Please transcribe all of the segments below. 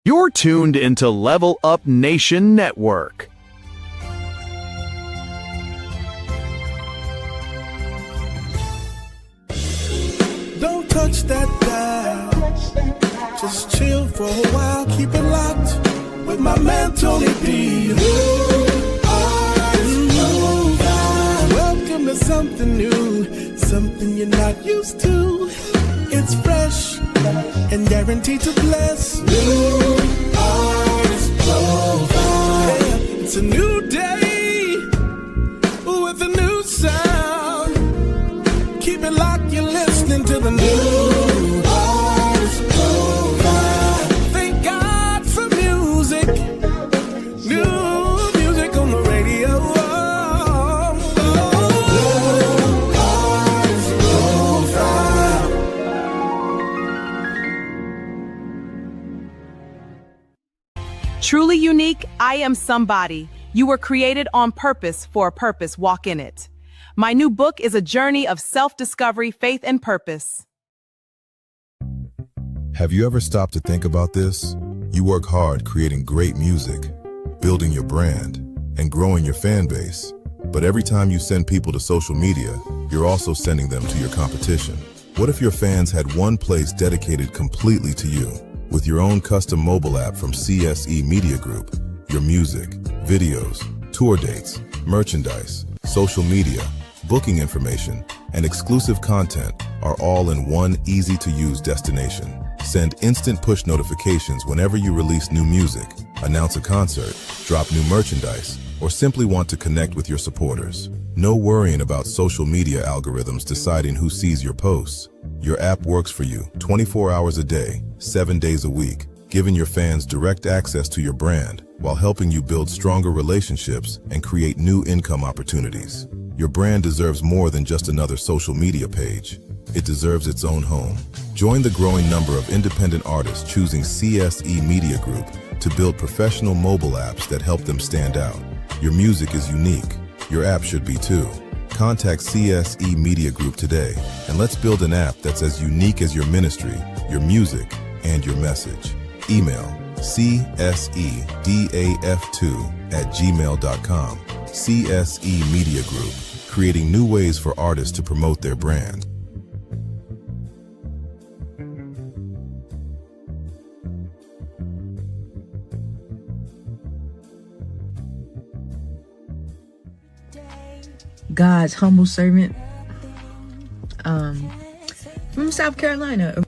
You're tuned into Level Up Nation Network. Don't touch that dial. Just chill for a while. Keep it locked with my man Tony D. Welcome to something new, something you're not used to. It's fresh and guaranteed to bless. New artist profile. Yeah, it's a new day with a new sound. Keep it locked, you're listening to the new artist profile. Thank God for music. New music on the radio. Truly unique, I am somebody. You were created on purpose for a purpose. Walk in it. My new book is a journey of self-discovery, faith, and purpose. Have you ever stopped to think about this? You work hard creating great music, building your brand, and growing your fan base. But every time you send people to social media, you're also sending them to your competition. What if your fans had one place dedicated completely to you? With your own custom mobile app from CSE Media Group, your music, videos, tour dates, merchandise, social media, booking information, and exclusive content are all in one easy-to-use destination. Send instant push notifications whenever you release new music, announce a concert, drop new merchandise, or simply want to connect with your supporters. No worrying about social media algorithms deciding who sees your posts. Your app works for you 24 hours a day, 7 days a week, giving your fans direct access to your brand while helping you build stronger relationships and create new income opportunities. Your brand deserves more than just another social media page. It deserves its own home. Join the growing number of independent artists choosing CSE Media Group to build professional mobile apps that help them stand out. Your music is unique. Your app should be too. Contact CSE Media Group today, and let's build an app that's as unique as your ministry, your music, and your message. Email csedaf2@gmail.com. CSE Media Group, creating new ways for artists to promote their brand. God's humble servant from South Carolina.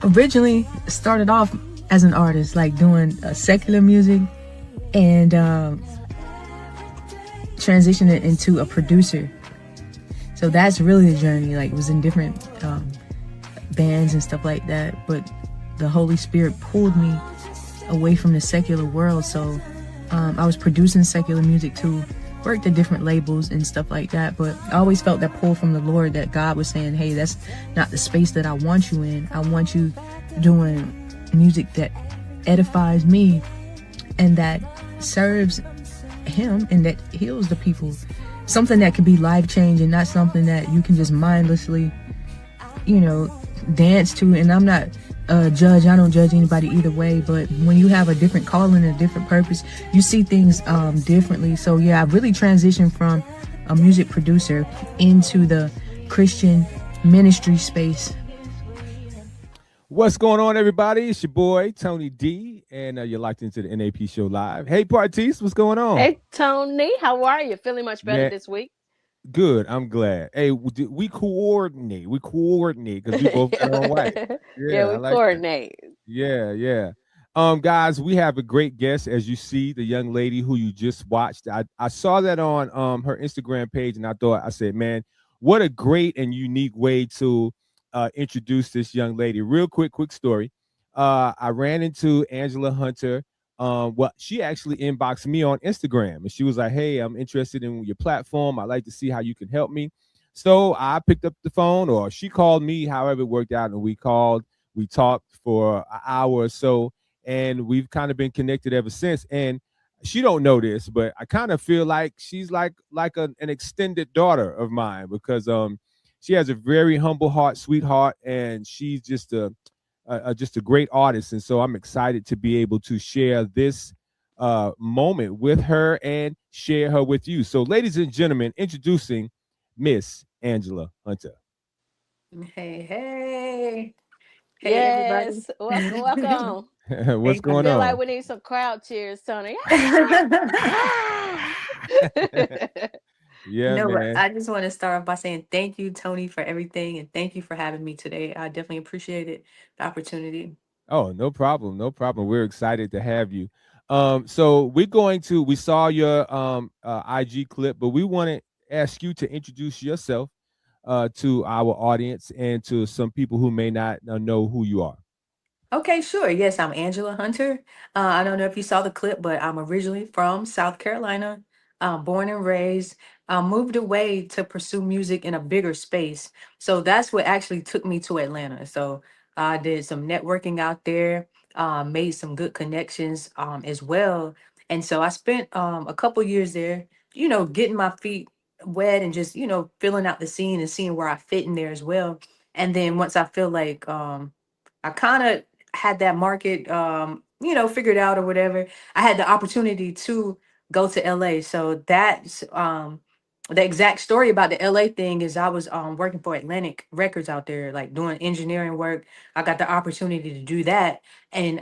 Originally started off as an artist, like doing secular music, and transitioned it into a producer. So that's really the journey. Like, it was in different bands and stuff like that, but the Holy Spirit pulled me away from the secular world. So I was producing secular music too. Worked at different labels and stuff like that, but I always felt that pull from the Lord, that God was saying, hey, that's not the space that I want you in. I want you doing music that edifies me and that serves him and that heals the people. Something that can be life-changing, not something that you can just mindlessly, dance to. And I'm not a judge. I don't judge anybody either way, but when you have a different calling and a different purpose, you see things differently. So yeah, I really transitioned from a music producer into the Christian ministry space. What's going on, everybody? It's your boy Tony D, and you're locked into the NAP show live. Hey, Partice, what's going on? Hey, Tony, how are you? Feeling much better this week? Good, I'm glad. Hey, we coordinate. We coordinate because we both got on white. Yeah, we like coordinate. That. Yeah. Guys, we have a great guest, as you see, the young lady who you just watched. I saw that on her Instagram page, and I said, man, what a great and unique way to introduce this young lady. Real quick story. I ran into Angela Hunter. She actually inboxed me on Instagram, and she was like, hey, I'm interested in your platform. I'd like to see how you can help me. So I picked up the phone, or she called me, however it worked out, and we talked for an hour or so, and we've kind of been connected ever since. And she don't know this, but I kind of feel like she's like an extended daughter of mine, because she has a very humble heart, sweetheart, and she's just a just a great artist, and so I'm excited to be able to share this moment with her and share her with you. So, ladies and gentlemen, introducing Miss Angela Hunter. Hey, hey. Hey, everybody. Yes, welcome. What's Thank I going you. feel like on? we need some crowd cheers, Tony. Yeah, No, but man. I just want to start off by saying thank you, Tony, for everything, and thank you for having me today. I definitely appreciate it, the opportunity. Oh, no problem. No problem. We're excited to have you. So we saw your IG clip, but we want to ask you to introduce yourself to our audience and to some people who may not know who you are. Okay, sure. Yes, I'm Angela Hunter. I don't know if you saw the clip, but I'm originally from South Carolina, born and raised. Moved away to pursue music in a bigger space. So that's what actually took me to Atlanta. So I did some networking out there, made some good connections as well. And so I spent a couple years there, getting my feet wet and just, filling out the scene and seeing where I fit in there as well. And then once I feel like I kind of had that market figured out or whatever, I had the opportunity to go to LA. So that's the exact story about the LA thing is I was working for Atlantic Records out there, like doing engineering work. I got the opportunity to do that. And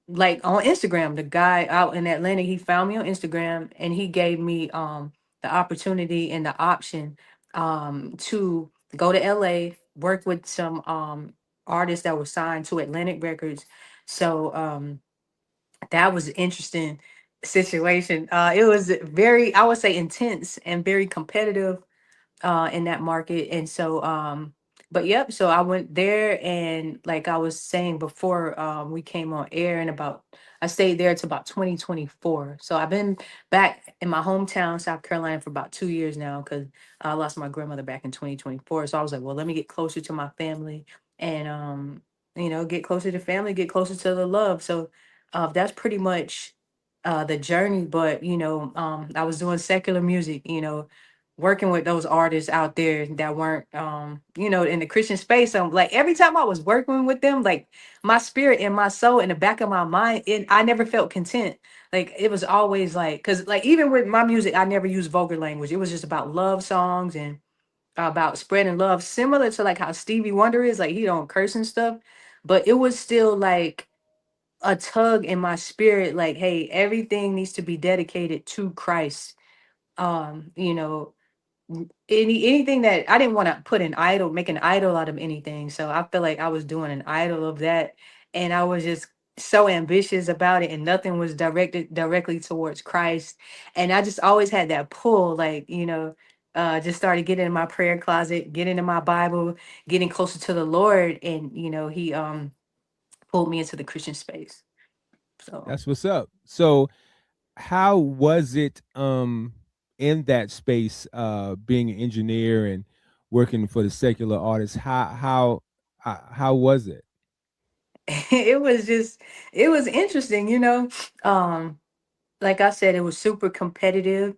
like on Instagram, the guy out in Atlanta, he found me on Instagram and he gave me the opportunity and the option to go to LA, work with some artists that were signed to Atlantic Records. So that was an interesting situation. It was very, I would say, intense and very competitive in that market. And so but yep, so I went there and like I was saying before we came on air and about I stayed there to about 2024. So I've been back in my hometown, South Carolina, for about 2 years now because I lost my grandmother back in 2024. So I was like, well, let me get closer to my family and get closer to family, get closer to the love. So that's pretty much the journey. But I was doing secular music, working with those artists out there that weren't in the Christian space. So like every time I was working with them, like my spirit and my soul in the back of my mind, I never felt content. Like it was always like, because like even with my music, I never used vulgar language. It was just about love songs and about spreading love, similar to like how Stevie Wonder is, like he don't curse and stuff. But it was still like a tug in my spirit, like, hey, everything needs to be dedicated to Christ. um you know anything that I didn't want to put an idol, make an idol out of anything. So I feel like I was doing an idol of that. And I was just so ambitious about it. And nothing was directed directly towards Christ. And I just always had that pull, like, just started getting in my prayer closet, getting in my Bible, getting closer to the Lord. And, he pulled me into the Christian space. So That's what's up. So, how was it in that space being an engineer and working for the secular artists? How was it? it was just, it was interesting, Um, like I said, it was super competitive.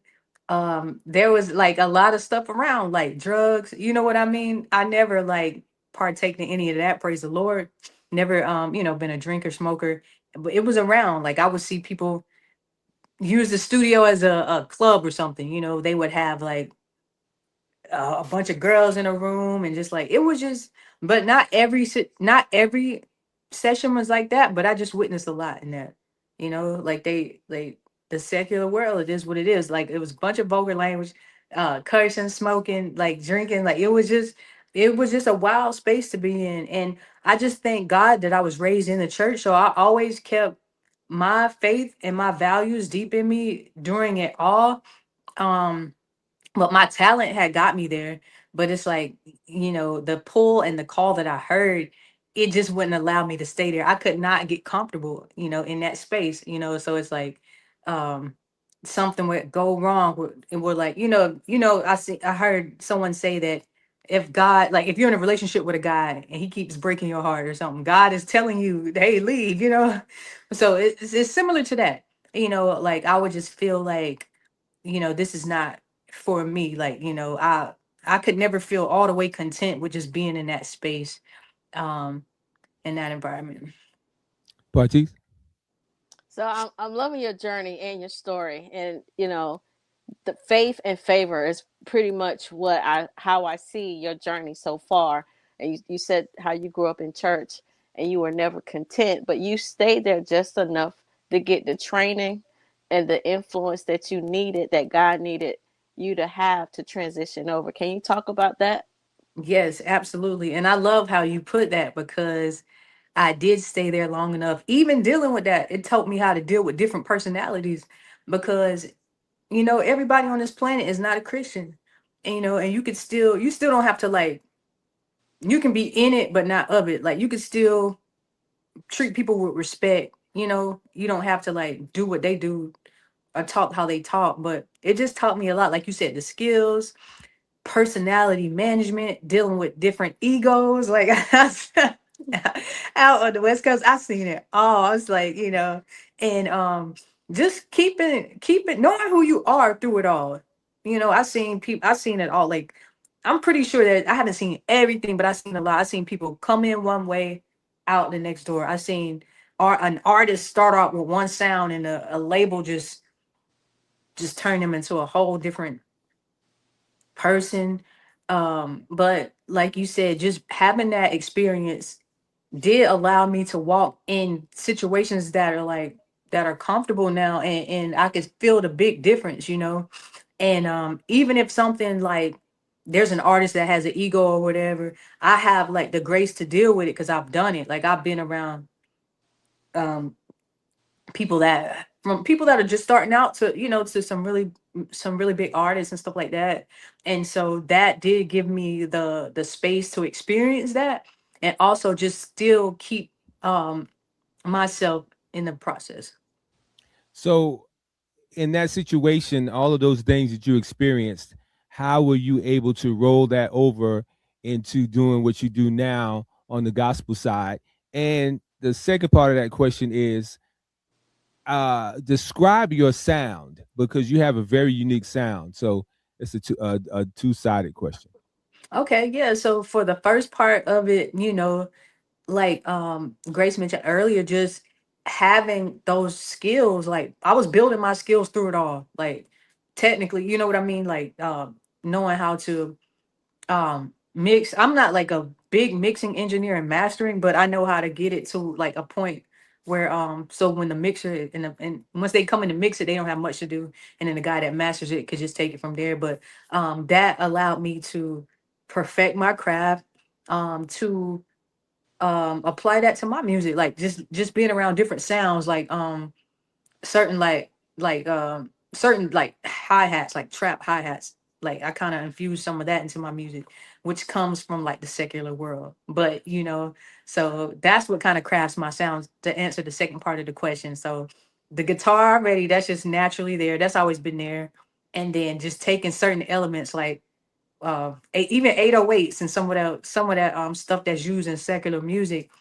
There was like a lot of stuff around, like drugs. You know what I mean? I never like partaked in any of that. Praise the Lord. Never, been a drinker, smoker, but it was around. Like I would see people use the studio as a club or something. They would have like a bunch of girls in a room and just like it was just, but not every session was like that, but I just witnessed a lot in that. Like they like the secular world, it is what it is. Like it was a bunch of vulgar language, cursing, smoking, like drinking. Like it was just a wild space to be in. And I just thank God that I was raised in the church, so I always kept my faith and my values deep in me during it all. um but my talent had got me there. But it's like, the pull and the call that I heard, it just wouldn't allow me to stay there. I could not get comfortable, in that space, so it's like um something would go wrong and we're like, I heard someone say that if God, like if you're in a relationship with a guy and he keeps breaking your heart or something, God is telling you, hey, leave, so it's similar to that. Like I would just feel like, this is not for me. Like, I could never feel all the way content with just being in that space. Um, in that environment. Partice? So I'm loving your journey and your story, and the faith and favor is pretty much how I see your journey so far. And you said how you grew up in church and you were never content, but you stayed there just enough to get the training and the influence that you needed, that God needed you to have to transition over. Can you talk about that? Yes, absolutely. And I love how you put that, because I did stay there long enough. Even dealing with that, it taught me how to deal with different personalities, because everybody on this planet is not a Christian. And and you still don't have to, like, you can be in it but not of it. Like, you can still treat people with respect. You don't have to, like, do what they do or talk how they talk, but it just taught me a lot. Like you said, the skills, personality management, dealing with different egos. Like, out on the West Coast, I seen it all. I was like, and just keeping knowing who you are through it all. I seen it all. Like, I'm pretty sure that I haven't seen everything, but I seen a lot. I seen people come in one way, out the next door. I seen an artist start out with one sound, and a label just turn them into a whole different person. But like you said, just having that experience did allow me to walk in situations that are comfortable now, and I could feel the big difference. And even if something, like, there's an artist that has an ego or whatever, I have, like, the grace to deal with it, because I've done it. Like, I've been around um people that are just starting out to some really big artists and stuff like that. And so that did give me the space to experience that, and also just still keep myself in the process. So in that situation, all of those things that you experienced, how were you able to roll that over into doing what you do now on the gospel side? And the second part of that question is, describe your sound, because you have a very unique sound. So it's a two-sided question. Okay, yeah. So for the first part of it, like Grace mentioned earlier, just having those skills. Like, I was building my skills through it all. Like, technically, you know what I mean? Like, knowing how to mix. I'm not like a big mixing engineer and mastering, but I know how to get it to, like, a point where so when the mixer and once they come in to mix it, they don't have much to do, and then the guy that masters it could just take it from there. But that allowed me to perfect my craft, to apply that to my music. Like, just being around different sounds, like certain certain, like, hi-hats, like trap hi-hats. Like, I kind of infuse some of that into my music, which comes from, like, the secular world. But so that's what kind of crafts my sounds, to answer the second part of the question. So the guitar already, that's just naturally there, that's always been there. And then just taking certain elements, like even 808s and some of that stuff that's used in secular music,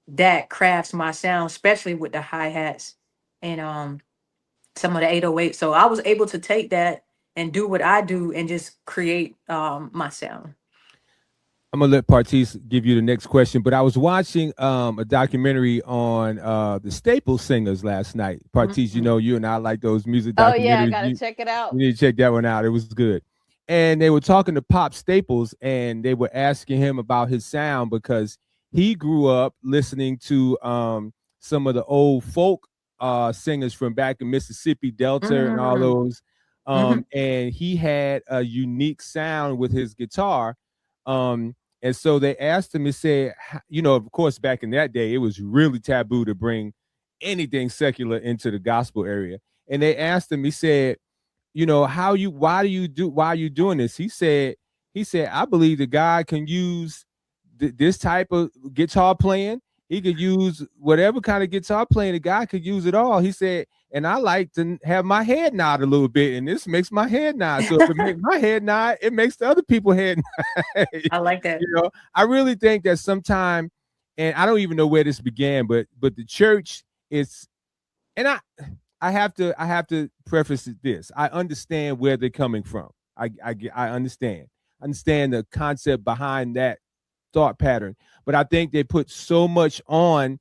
that crafts my sound, especially with the hi-hats and some of the 808. So I was able to take that and do what I do and just create my sound. I'm gonna let Partice give you the next question, but I was watching a documentary on the Staple Singers last night. Partice, you and I like those music documentaries. Oh yeah, I gotta check it out. You need to check that one out. It was good. And they were talking to Pop Staples, and they were asking him about his sound, because he grew up listening to some of the old folk singers from back in Mississippi Delta and all those. And he had a unique sound with his guitar. And so they asked him, he said, of course, back in that day, it was really taboo to bring anything secular into the gospel area. And they asked him, he said, why are you doing this? He said, I believe that God can use this type of guitar playing. He could use whatever kind of guitar playing. The guy could use it all. He said, and I like to have my head nod a little bit, and this makes my head nod. So if it makes my head nod, it makes the other people head nod. I like that. I really think that sometime, and I don't even know where this began, but the church is, and I have to preface this. I understand where they're coming from. I understand the concept behind that thought pattern. But I think they put so much on,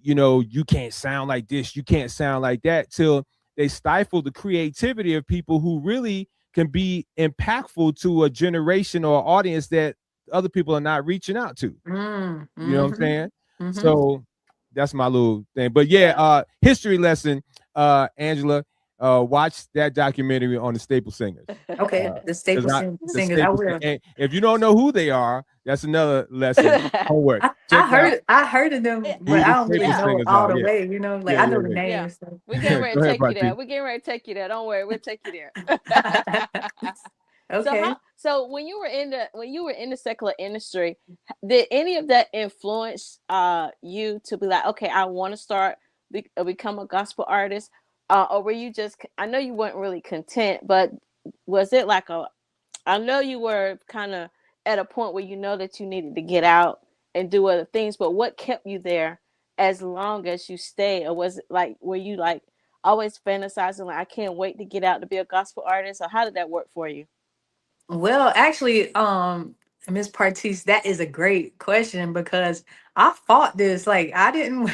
you know, you can't sound like this, you can't sound like that, till they stifle the creativity of people who really can be impactful to a generation or audience that other people are not reaching out to. You know what I'm saying? So that's my little thing. But yeah, history lesson, Angela, watch that documentary on the Staple Singers. Okay, the Staple Singers. I will. And if you don't know who they are, that's another lesson. Homework. I heard of them, but I don't really know all the way. You know, like I know the names. Yeah. We're getting ready to take you there. We're getting ready to take you there. Don't worry, we'll take you there. Okay. So when you were in the secular industry, did any of that influence you to be like, okay, I want to become a gospel artist, or were you just? I know you weren't really content, but was it like I know you were kind of at a point where you know that you needed to get out and do other things, but what kept you there as long as you stayed? Or was it like, were you like always fantasizing like, I can't wait to get out to be a gospel artist? Or how did that work for you? Well, actually, Miss Partice, that is a great question because I fought this. Like I didn't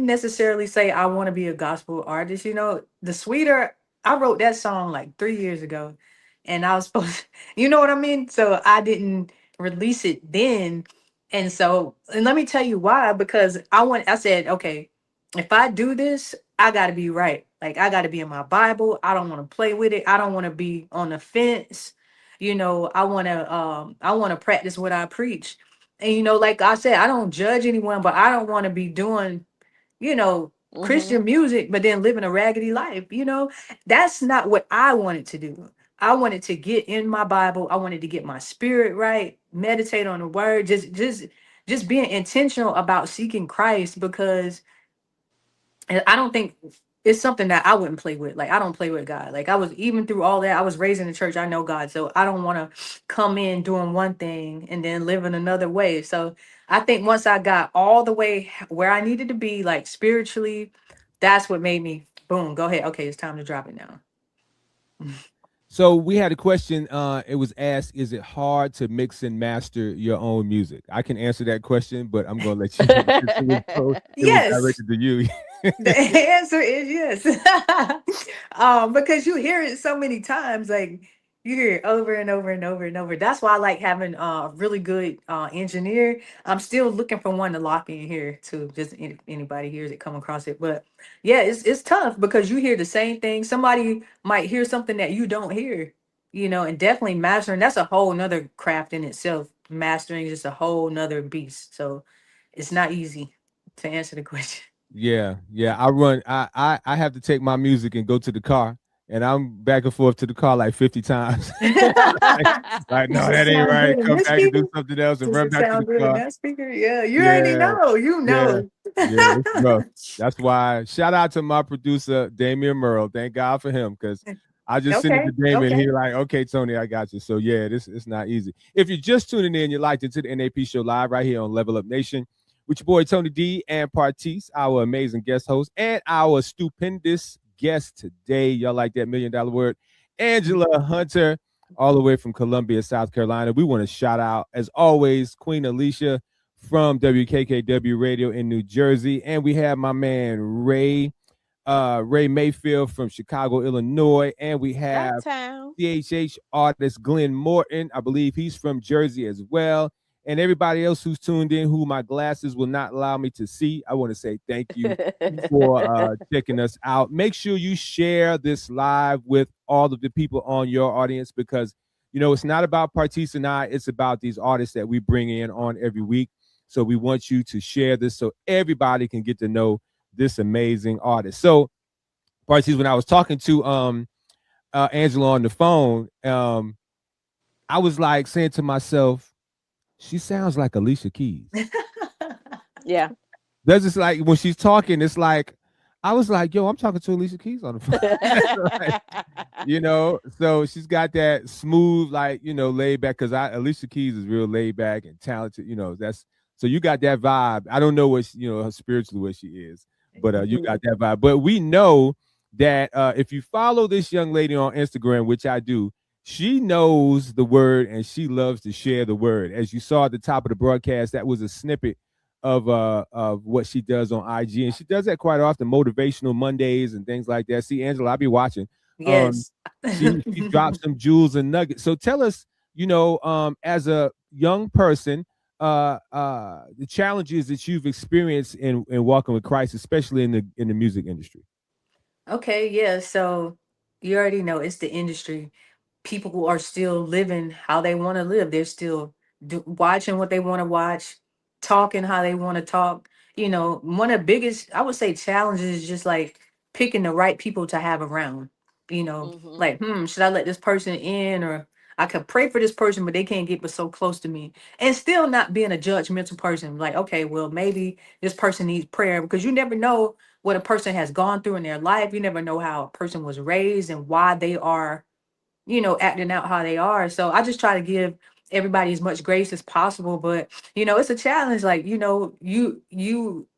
necessarily say I want to be a gospel artist. You know, the sweeter, I wrote that song like 3 years ago, and I was supposed, you know what I mean? So I didn't release it then. And so, and let me tell you why, because I said, okay, if I do this, I got to be right. Like I got to be in my Bible. I don't want to play with it. I don't want to be on the fence. You know, I want to practice what I preach. And, you know, like I said, I don't judge anyone, but I don't want to be doing, you know, Christian music, but then living a raggedy life. You know, that's not what I wanted to do. I wanted to get in my Bible. I wanted to get my spirit right, meditate on the word, just being intentional about seeking Christ, because I don't think it's something that I wouldn't play with. Like I don't play with God. Like I was, even through all that, I was raised in the church. I know God. So I don't want to come in doing one thing and then living another way. So I think once I got all the way where I needed to be, like spiritually, that's what made me boom, go ahead. Okay, it's time to drop it now. So we had a question. It was asked, is it hard to mix and master your own music? I can answer that question, but I'm going to let you. Yes. Was directed to you. The answer is yes. Because you hear it so many times, like you hear it over and over and over and over. That's why I like having a really good engineer. I'm still looking for one to lock in here too. Just anybody hears it, come across it. But yeah, it's tough because you hear the same thing. Somebody might hear something that you don't hear, you know, and definitely mastering. That's a whole nother craft in itself. Mastering is just a whole nother beast. So it's not easy to answer the question. Yeah. I have to take my music and go to the car, and I'm back and forth to the car like 50 times. like, no, that ain't right. Come back and do something else and run back to the car. That speaker, yeah, you already know. You know. Yeah, it's rough. That's why shout out to my producer Damian Merle. Thank God for him, because I just sent it to Damian. And he's like, okay, Tony, I got you. So yeah, it's not easy. If you're just tuning in, you're locked into the NAP show live right here on Level Up Nation with your boy Tony D and Partice, our amazing guest host, and our stupendous guest today. Y'all like that $1 million word? Angela Hunter, all the way from Columbia, South Carolina. We want to shout out, as always, Queen Alicia from WKKW Radio in New Jersey. And we have my man Ray Mayfield from Chicago, Illinois. And we have CHH artist Glenn Morton. I believe he's from Jersey as well. And everybody else who's tuned in, who my glasses will not allow me to see, I want to say thank you for checking us out. Make sure you share this live with all of the people on your audience, because, you know, it's not about Partice and I. It's about these artists that we bring in on every week. So we want you to share this so everybody can get to know this amazing artist. So, Partice, when I was talking to Angela on the phone, I was like saying to myself, she sounds like Alicia Keys. Yeah. That's just like when she's talking, it's like, I was like, yo, I'm talking to Alicia Keys on the phone. Like, you know, so she's got that smooth, like, you know, laid back, because Alicia Keys is real laid back and talented, you know, so you got that vibe. I don't know what, you know, spiritually what she is, but you got that vibe. But we know that if you follow this young lady on Instagram, which I do, She knows the word and she loves to share the word. As you saw at the top of the broadcast, that was a snippet of what she does on IG, and she does that quite often, motivational Mondays and things like that. See, Angela, I'll be watching. Yes. She drops some jewels and nuggets. So tell us, as a young person, the challenges that you've experienced in walking with Christ, especially in the music industry. Okay, yeah. So you already know it's the industry. People who are still living how they want to live. They're still watching what they want to watch, talking how they want to talk. One of the biggest, I would say, challenges is just like picking the right people to have around. Mm-hmm. Like, should I let this person in, or I could pray for this person, but they can't get but so close to me, and still not being a judgmental person. Like, okay, well, maybe this person needs prayer, because you never know what a person has gone through in their life. You never know how a person was raised and why they are acting out how they are. So I just try to give everybody as much grace as possible. But it's a challenge. Like, you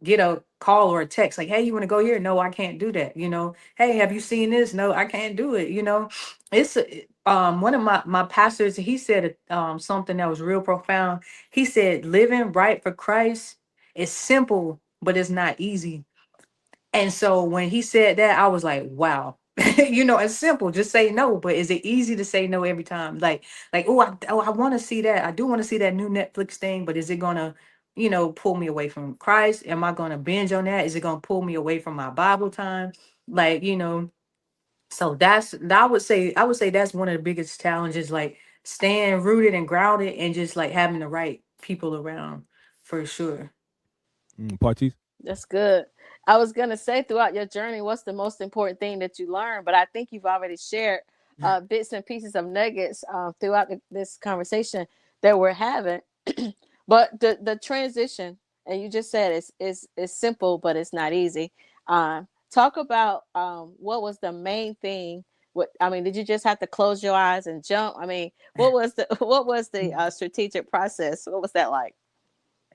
get a call or a text like, hey, you want to go here? No, I can't do that. Hey, have you seen this? No, I can't do it. It's one of my pastors, he said something that was real profound. He said, living right for Christ is simple, but it's not easy. And so when he said that, I was like, wow. It's simple. Just say no. But is it easy to say no every time? Like, I want to see that. I do want to see that new Netflix thing, but is it gonna, pull me away from Christ? Am I gonna binge on that? Is it gonna pull me away from my Bible time? Like, so I would say that's one of the biggest challenges, like staying rooted and grounded and just like having the right people around, for sure. Partice? That's good. I was gonna say, throughout your journey, what's the most important thing that you learned? But I think you've already shared bits and pieces of nuggets throughout this conversation that we're having. But the transition, and you just said it's simple, but it's not easy. Talk about what was the main thing. Did you just have to close your eyes and jump? What was the strategic process? What was that like?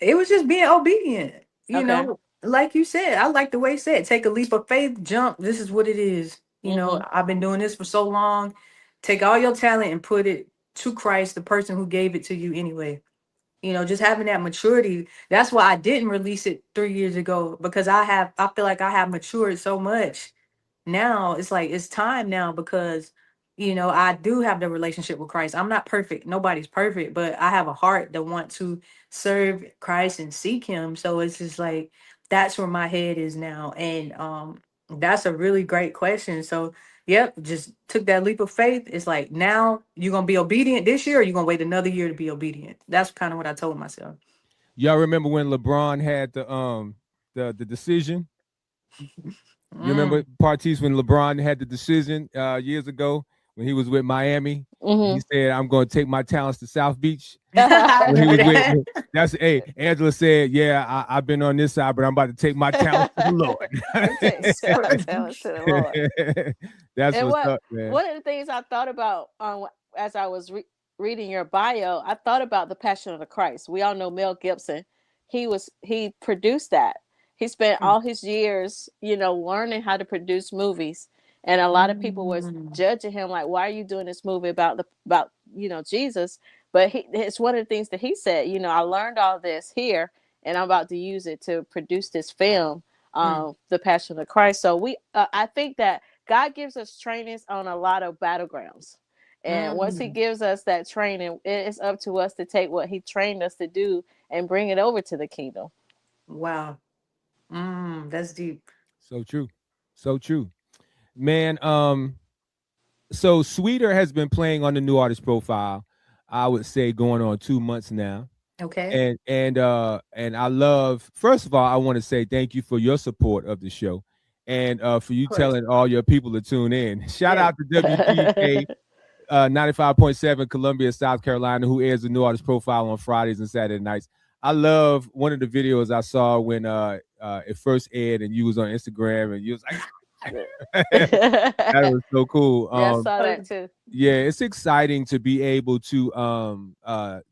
It was just being obedient, Okay. like you said. I like the way you said, take a leap of faith, jump. This is what it is. Mm-hmm. I've been doing this for so long. Take all your talent and put it to Christ, the person who gave it to you anyway. Just having that maturity. That's why I didn't release it 3 years ago, because I feel like I have matured so much. Now it's like it's time now, because I do have the relationship with Christ. I'm not perfect, nobody's perfect, but I have a heart that want to serve Christ and seek him. So it's just like that's where my head is now. And that's a really great question. So yep, just took that leap of faith. It's like, now you're gonna be obedient this year, or you're gonna wait another year to be obedient. That's kind of what I told myself. Y'all remember when LeBron had the decision? You remember, Mm. Partice, when LeBron had the decision years ago when he was with Miami? He said, "I'm going to take my talents to South Beach." I When he was remember with, that. Angela said, "Yeah, I've been on this side, but I'm about to take my talents to the Lord." Talents to the Lord. That's And what's up, man. one of the things I thought about as I was reading your bio, I thought about the Passion of the Christ. We all know Mel Gibson. He produced that. He spent all his years, learning how to produce movies, and a lot of people was Mm. judging him like, "Why are you doing this movie about Jesus?" But it's one of the things that he said. I learned all this here, and I'm about to use it to produce this film, Mm. The Passion of Christ. So I think that God gives us trainings on a lot of battlegrounds. And once he Mm. gives us that training, it's up to us to take what he trained us to do and bring it over to the kingdom. Wow. That's deep. So true, so true, man. So Sweeter has been playing on the new artist profile, I would say, going on 2 months now. Okay. And I love, first of all, I want to say thank you for your support of the show, and for you Of course. telling all your people to tune in. Shout Yeah. out to WGK 95.7 Columbia, South Carolina, who airs the new artist profile on Fridays and Saturday nights. I love one of the videos I saw when it first aired, and you was on Instagram, and you was like, that was so cool. Yeah, I saw that too. Yeah, it's exciting to be able to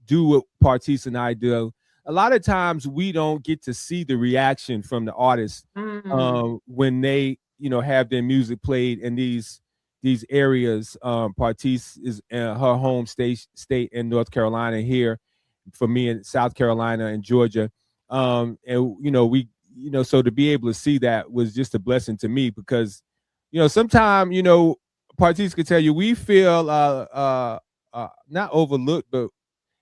do what Partice and I do. A lot of times we don't get to see the reaction from the artists Mm. when they, have their music played in these, these areas. Partice is her home state in North Carolina, here for me in South Carolina and Georgia. And so to be able to see that was just a blessing to me, because sometimes Partice could tell you we feel not overlooked, but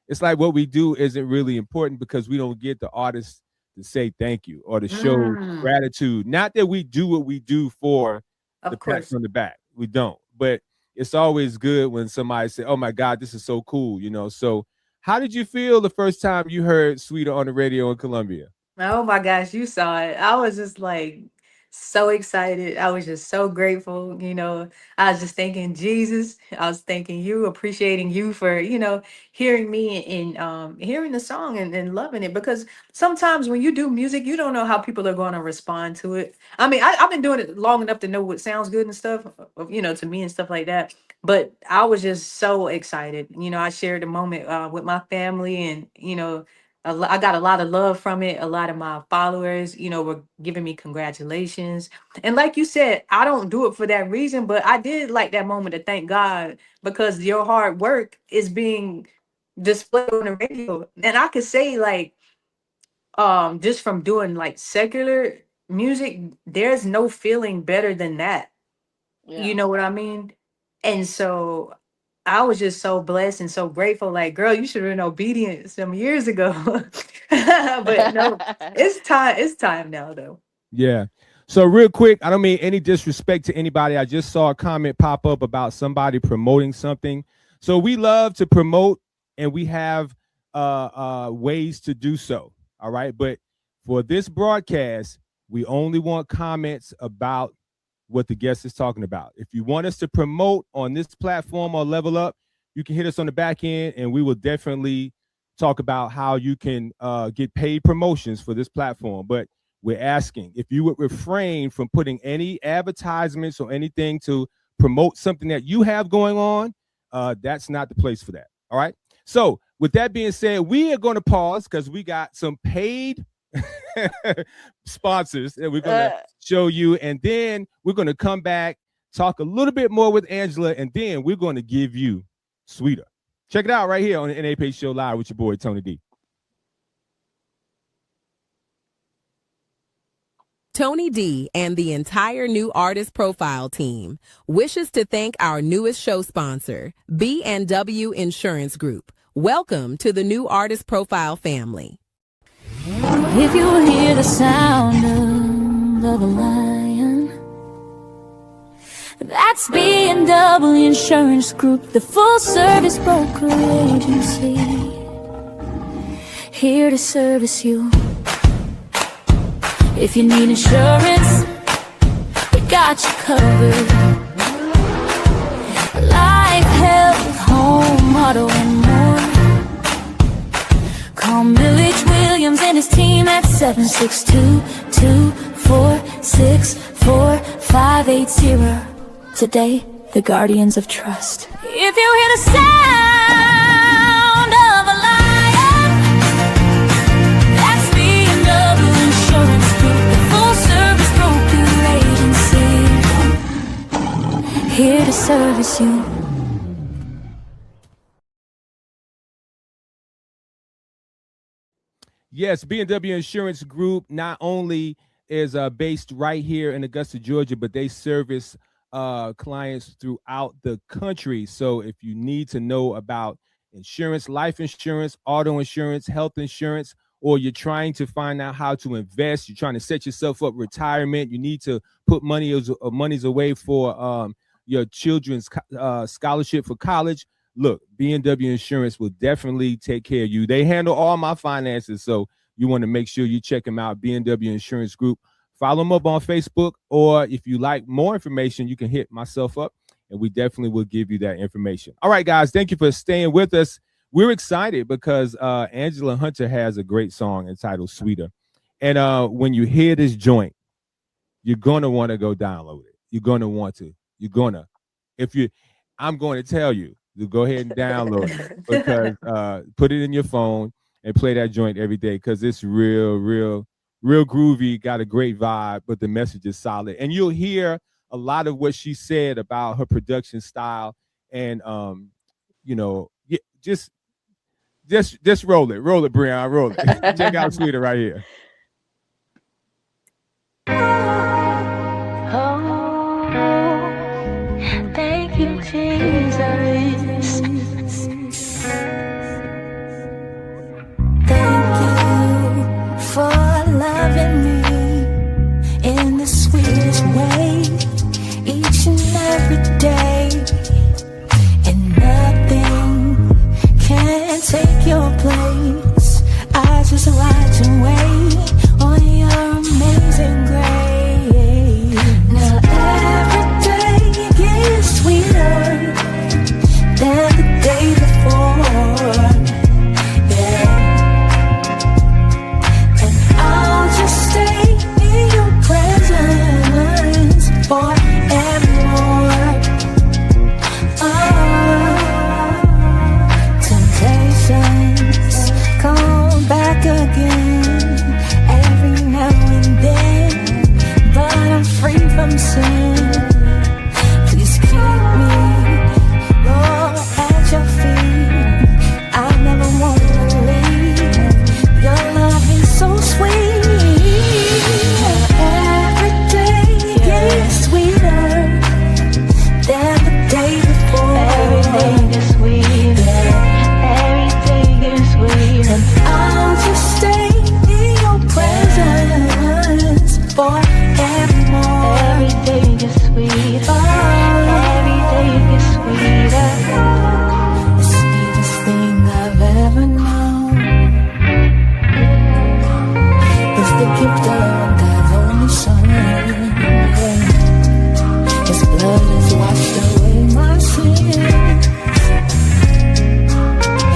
it's like what we do isn't really important because we don't get the artists to say thank you or to show gratitude. Not that we do what we do for the pats on the back. We don't. But it's always good when somebody say, "Oh my God, this is so cool," So how did you feel the first time you heard Sweeter on the radio in Columbia? Oh my gosh, you saw it. I was just like so excited. I was just so grateful. I was just thanking Jesus. I was thanking you, appreciating you for, hearing me and hearing the song and loving it. Because sometimes when you do music, you don't know how people are going to respond to it. I mean, I've been doing it long enough to know what sounds good and stuff, to me and stuff like that. But I was just so excited. I shared the moment with my family, and, I got a lot of love from it. A lot of my followers, were giving me congratulations. And like you said, I don't do it for that reason, but I did like that moment to thank God, because your hard work is being displayed on the radio. And I could say, like, just from doing like secular music, there's no feeling better than that. Yeah. You know what I mean? And so I was just so blessed and so grateful. Like, girl, you should have been obedient some years ago. But no, it's time. It's time now, though. Yeah. So real quick, I don't mean any disrespect to anybody. I just saw a comment pop up about somebody promoting something. So we love to promote, and we have ways to do so. All right. But for this broadcast, we only want comments about what the guest is talking about. If you want us to promote on this platform or Level Up, you can hit us on the back end, and we will definitely talk about how you can get paid promotions for this platform. But we're asking if you would refrain from putting any advertisements or anything to promote something that you have going on. That's not the place for that. All right. So with that being said, we are going to pause because we got some paid sponsors that we're going to show you. And then we're going to come back, talk a little bit more with Angela, and then we're going to give you Sweeter. Check it out right here on the NAP Show Live with your boy, Tony D. Tony D and the entire New Artist Profile team wishes to thank our newest show sponsor, B&W Insurance Group. Welcome to the New Artist Profile family. If you hear the sound of a lion, that's B&W Insurance Group, the full-service broker agency, here to service you. If you need insurance, we got you covered. Life, health, home, auto, and more. Call Millage Williams and his team at 762-246-4580. Today, the guardians of trust. If you hear the sound of a lion, that's B&W Insurance Group, the full-service broker agency, here to service you. Yes, B&W Insurance Group not only is based right here in Augusta, Georgia, but they service clients throughout the country. So if you need to know about insurance, life insurance, auto insurance, health insurance, or you're trying to find out how to invest, you're trying to set yourself up retirement, you need to put monies away for your children's scholarship for college. Look, B&W Insurance will definitely take care of you. They handle all my finances, so you want to make sure you check them out, B&W Insurance Group. Follow them up on Facebook, or if you like more information, you can hit myself up, and we definitely will give you that information. All right, guys, thank you for staying with us. We're excited because Angela Hunter has a great song entitled Sweeter. And when you hear this joint, you're going to want to go download it. You're going to want to. I'm going to tell you, to go ahead and download it, because put it in your phone and play that joint every day, because it's real groovy, got a great vibe, but the message is solid. And you'll hear a lot of what she said about her production style, and just roll it, Breonne, roll it. Check out Sweeter right here. Oh, thank you, Jesus. Thank you for loving me in the sweetest way, each and every day. And nothing can take your place. I just watch and wait on your amazing grace. Now every day gets sweeter than the day before. Yeah. And I'll just stay in your presence forevermore. Temptations come back again every now and then, but I'm free from sin. Please keep me, Lord, at your feet. I never want to leave. Your love is so sweet. Every day gets sweeter than the day before. Every day gets sweeter. Every day gets sweeter. And I'll just stay in your presence forevermore. Every day gets sweeter. Every day gets sweeter. The sweetest thing I've ever known is the gift of God's only Son. His blood has washed away my sins,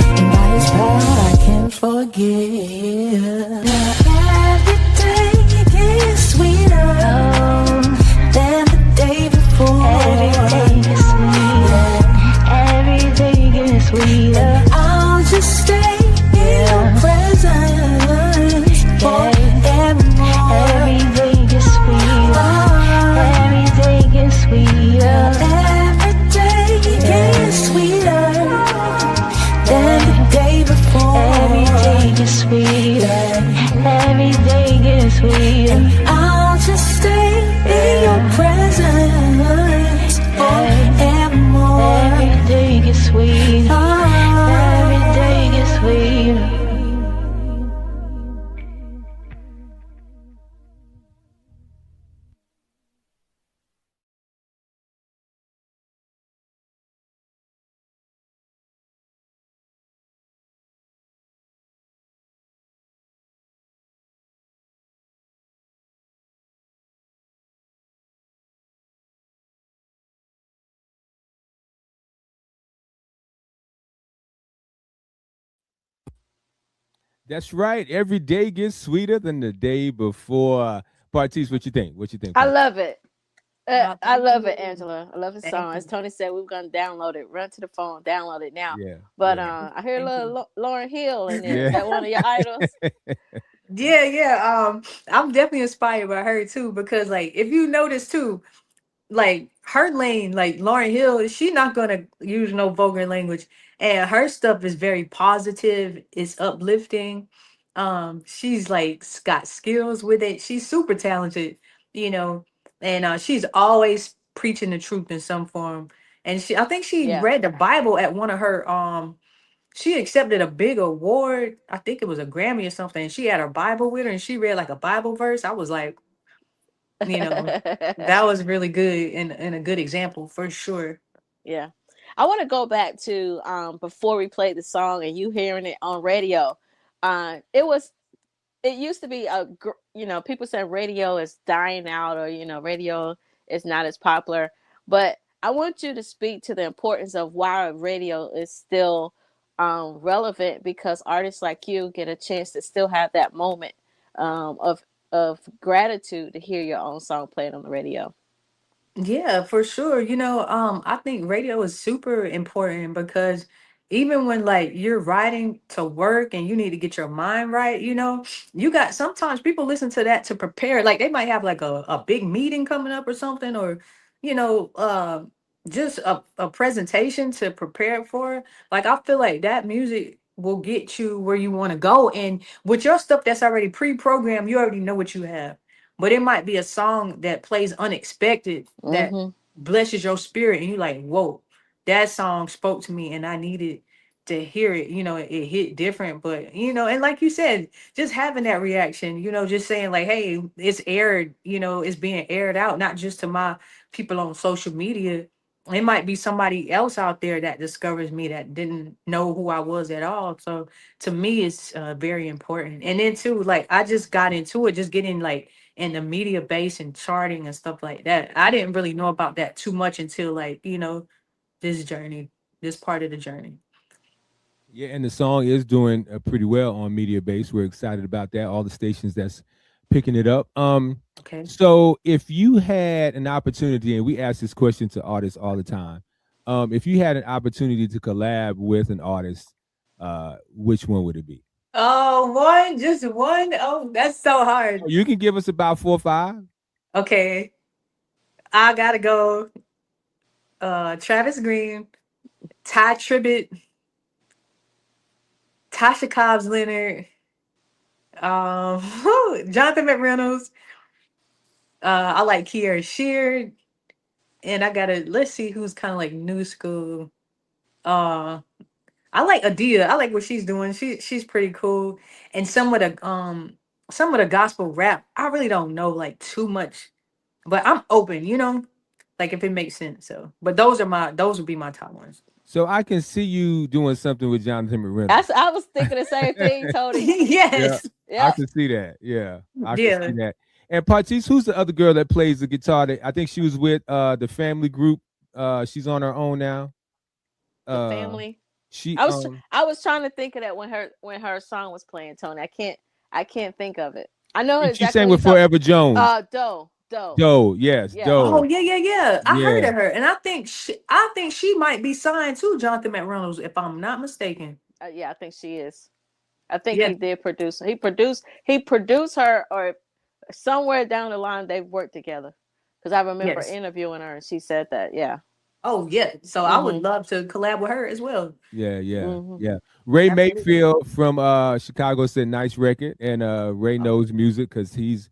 and by His power I can forgive. Now every day gets sweeter than the day before. Every day gets sweeter. Every day gets sweeter. I'll just stay in your presence forevermore. Every day gets sweeter. Every day gets sweeter. Every day gets sweeter than the day before. Every day gets sweeter. Every day gets sweeter. And I'll just stay in your presence forevermore. Every day gets sweeter. Every day gets sweeter. That's right. Every day gets sweeter than the day before. Partice, what you think? What you think? I Partice? love it. No, I thank love you. it, Angela. I love the Thank song. As you. Tony said, we were gonna download it. Run to the phone, download it now. Yeah. But Yeah. I hear a Thank little you. Lauren Hill in there. Is Yeah. that one of your idols? Yeah. I'm definitely inspired by her too, because like if you notice too, like her lane, like Lauren Hill, she not gonna use no vulgar language, and her stuff is very positive. It's uplifting. She's like got skills with it. She's super talented, you know, and she's always preaching the truth in some form. And I think she Yeah. read the Bible at one of her. She accepted a big award. I think it was a Grammy or something. She had her Bible with her, and she read like a Bible verse. I was like, you know, that was really good and a good example for sure. Yeah. I want to go back to before we played the song and you hearing it on radio. It used to be people saying radio is dying out, or radio is not as popular, but I want you to speak to the importance of why radio is still relevant, because artists like you get a chance to still have that moment of gratitude to hear your own song played on the radio. Yeah, for sure. I think radio is super important because even when like you're riding to work and you need to get your mind right, you got sometimes people listen to that to prepare. Like they might have like a big meeting coming up or something, or just a presentation to prepare for. Like I feel like that music will get you where you want to go. And with your stuff that's already pre-programmed, you already know what you have. But it might be a song that plays unexpected that Mm-hmm. blesses your spirit, and you like, whoa, that song spoke to me and I needed to hear it. It hit different. But and like you said, just having that reaction, just saying like, hey, it's aired, it's being aired out, not just to my people on social media. It might be somebody else out there that discovers me that didn't know who I was at all. So to me, it's very important. And then too, like I just got into it, just getting like in the media base and charting and stuff like that. I didn't really know about that too much until like, this journey, this part of the journey. Yeah, and the song is doing pretty well on Media Base. We're excited about that. All the stations that's picking it up. Okay. So if you had an opportunity, and we ask this question to artists all the time, if you had an opportunity to collab with an artist, which one would it be? Oh, one, just one. Oh, that's so hard. You can give us about 4 or 5. Okay. I gotta go. Travis Green, Ty Tribbett, Tasha Cobbs Leonard, Jonathan McReynolds. I like Kiera Sheard, and I gotta let's see who's kind of like new school. Uh, I like Adia. I like what she's doing. She's pretty cool. And some of the gospel rap, I really don't know like too much, but I'm open. Like if it makes sense. So, but those would be my top ones. So I can see you doing something with Jonathan McReynolds. I was thinking the same thing, Tony. Yeah, Yes. I Yep. can see that. Yeah, I can Yeah. see that. And Partice, who's the other girl that plays the guitar? I think she was with the family group. She's on her own now. The Uh, family. she I was trying to think of that when her song was playing, Tony. I can't think of it. I know she exactly sang what with you're Forever Jones. Doe. Doe, yes, Yeah. Oh Doe. yeah, yeah, yeah. I heard Yeah. of her, and I think she might be signed to Jonathan McReynolds, if I'm not mistaken. Yeah, I think she is. I think Yeah. he did produce. He produced her, or somewhere down the line they've worked together. Because I remember Yes. interviewing her and she said that. Yeah. Oh yeah. So I would Mm-hmm. love to collab with her as well. Yeah, yeah, Mm-hmm. yeah. Ray Absolutely. Mayfield from Chicago said nice record, and Ray knows music because he's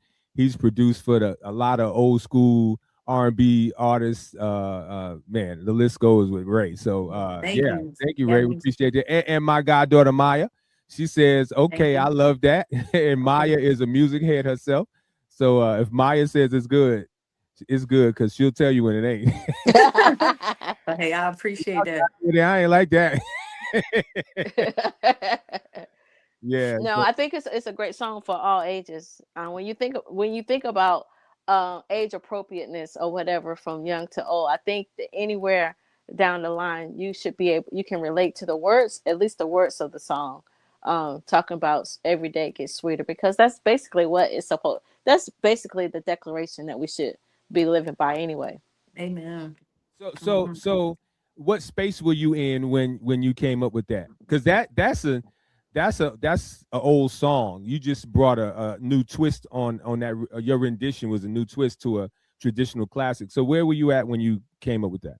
produced for a lot of old school R&B artists. Man, the list goes with Ray. So Thank yeah, you. thank you, That Ray. We means appreciate it. And my goddaughter Maya, she says, thank "Okay, I you. love that." And Maya Okay. is a music head herself. So if Maya says it's good because she'll tell you when it ain't. But hey, I appreciate that. I ain't like that. Yeah. No, I think it's a great song for all ages. When you think about age appropriateness or whatever from young to old, I think that anywhere down the line you can relate to the words, at least the words of the song. Talking about every day gets sweeter, because that's basically what it's supposed. That's basically the declaration that we should be living by anyway. Amen. So what space were you in when you came up with that? Because that's a old song. You just brought a new twist on that. Your rendition was a new twist to a traditional classic. So where were you at when you came up with that?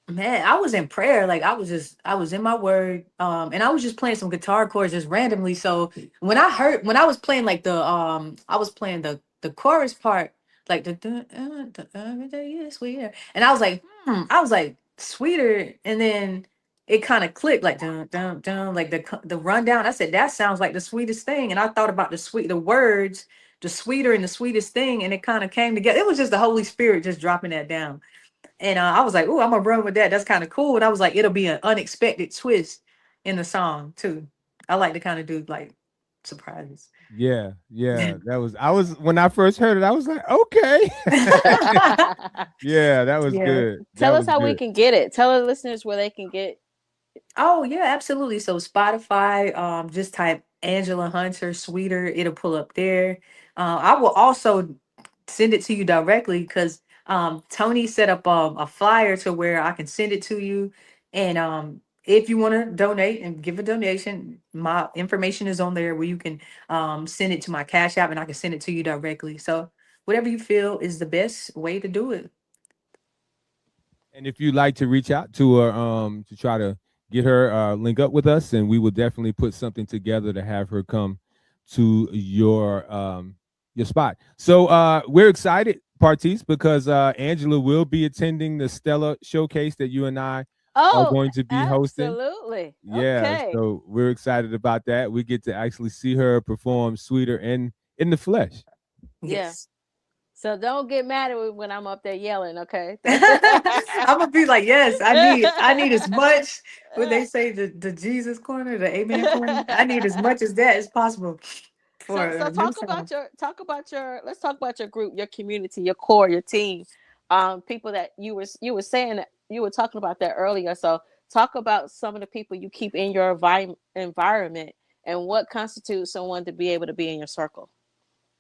Man, I was in prayer. Like I was in my word. And I was just playing some guitar chords just randomly. So when I was playing like I was playing the chorus part, like the yeah, sweeter. And I was like sweeter, and then it kind of clicked like dun dun dun, like the rundown. I said that sounds like the sweetest thing. And I thought about the words, the sweeter and the sweetest thing, and it kind of came together. It was just the Holy Spirit just dropping that down. And I was like, "Ooh, I'm gonna run with that. That's kind of cool." And I was like, "It'll be an unexpected twist in the song too." I like to kind of do like surprises. Yeah, yeah. I was when I first heard it, I was like, okay. Yeah, that was Yeah. good. That Tell us was how we good. can get it. Tell the listeners where they can get. Oh yeah, absolutely. So Spotify, just type Angela Hunter Sweeter. It'll pull up there. I will also send it to you directly because Tony set up a flyer to where I can send it to you. And if you want to donate and give a donation, my information is on there where you can send it to my Cash App and I can send it to you directly. So whatever you feel is the best way to do it. And if you'd like to reach out to her to try to get her link up with us, and we will definitely put something together to have her come to your spot. So we're excited, Partice, because Angela will be attending the Stella showcase that you and I are Oh, going to be hosting. absolutely. Yeah, Okay. so we're excited about that. We get to actually see her perform Sweeter in the flesh. Yeah. Yes. So don't get mad at me when I'm up there yelling, okay? I'm gonna be like, yes, I need as much. What they say, the Jesus corner, the Amen corner. I need as much as that as possible for So a new talk song. about your let's talk about your group, your community, your core, your team. People that you were saying that you were talking about that earlier. So talk about some of the people you keep in your environment and what constitutes someone to be able to be in your circle.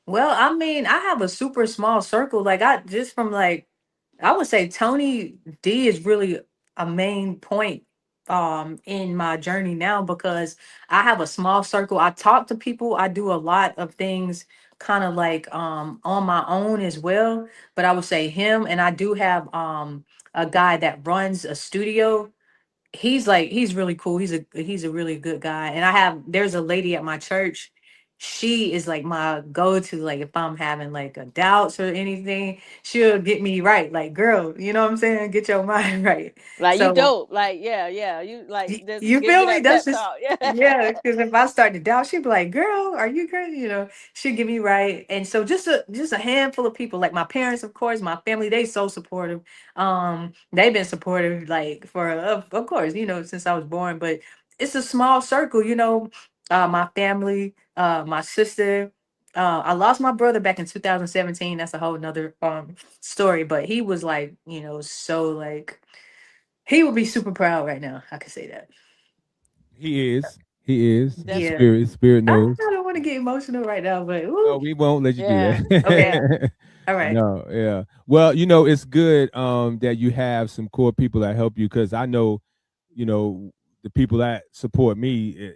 Well, I mean, I have a super small circle. Like I just from like I would say Tony D is really a main point in my journey now because I have a small circle. I talk to people, I do a lot of things kind of like on my own as well. But I would say him and I do have a guy that runs a studio. He's really cool. He's a really good guy. And there's a lady at my church. She is like my go-to, like if I'm having like a doubts or anything, she'll get me right. Like, girl, you know what I'm saying? Get your mind right. Like you So dope. Like, yeah. You like just you give you feel me? that That's pep just talk. Yeah. yeah. Because if I start to doubt, she'd be like, "Girl, are you crazy?" You know, she'd get me right. And so just a handful of people, like my parents, of course, my family, they so supportive. They've been supportive like for of course, you know, since I was born. But it's a small circle, you know. My family, my sister. I lost my brother back in 2017. That's a whole nother story. But he was like, you know, so like he would be super proud right now. I could say that. He is. He is. Yeah. Spirit I knows. don't want to get emotional right now, but No, ooh. we won't let you do Yeah. Okay. that. All right. No, yeah. Well, it's good that you have some core people that help you because I know, the people that support me are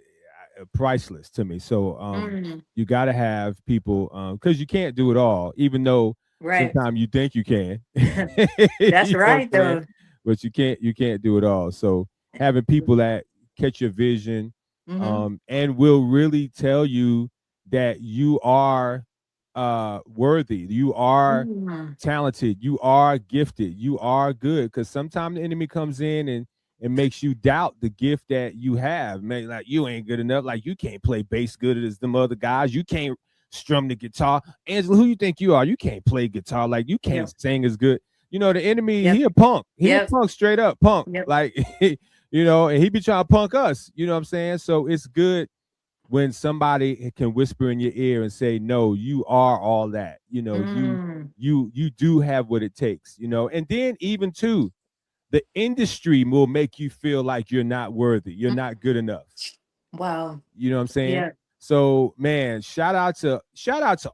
priceless to me. So Mm, you got to have people because you can't do it all, even though right. sometimes you think you can. That's You know what I'm right saying? though. But you can't do it all. So having people that catch your vision Mm-hmm. and will really tell you that you are worthy, you are Mm, talented, you are gifted, you are good. Because sometimes the enemy comes in and makes you doubt the gift that you have. Man, like you ain't good enough. Like you can't play bass good as them other guys. You can't strum the guitar. Angela, who you think you are? You can't play guitar. Like you can't yep. sing as good. The enemy, Yep. he a punk. He a Yep. punk, straight up punk. Yep. Like, and he be trying to punk us. You know what I'm saying? So it's good when somebody can whisper in your ear and say, no, you are all that. You Mm, you do have what it takes, and then even too, the industry will make you feel like you're not worthy, you're mm. not good enough. Wow. You know what I'm saying? Yeah. So man, shout out to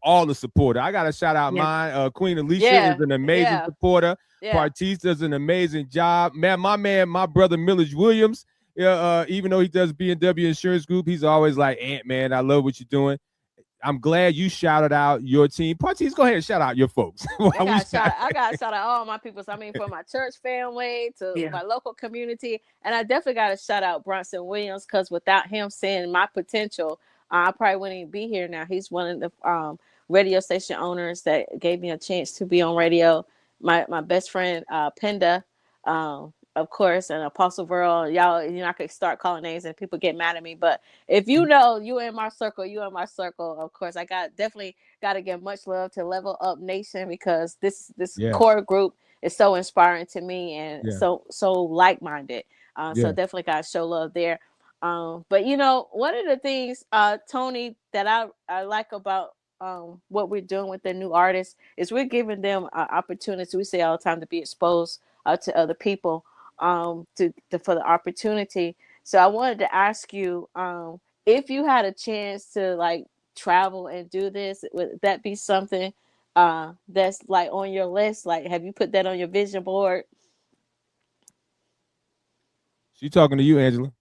all the supporter. I gotta shout out Yeah. mine. Queen Alicia is Yeah. an amazing Yeah. supporter. Yeah. Partice does an amazing job. My brother Millage Williams. Even though he does B&W Insurance Group, he's always like, Ant, man, I love what you're doing. I'm glad you shouted out your team. Partice, go ahead and shout out your folks. I got to shout out all my people. So I mean, from my church family to Yeah. my local community, and I definitely got to shout out Bronson Williams because without him seeing my potential, I probably wouldn't even be here now. He's one of the radio station owners that gave me a chance to be on radio. My best friend Penda, of course, and Apostle Verl. Y'all, I could start calling names and people get mad at me, but if you know you in my circle, you in my circle. Of course, I definitely got to give much love to Level Up Nation because this Yes. core group is so inspiring to me and Yeah. so like minded. So Yeah. definitely got to show love there. But one of the things, Tony, that I like about what we're doing with the new artists is we're giving them opportunities. We say all the time to be exposed to other people, for the opportunity. So I wanted to ask you, if you had a chance to like travel and do this, would that be something that's like on your list? Like, have you put that on your vision board? She talking to you, Angela.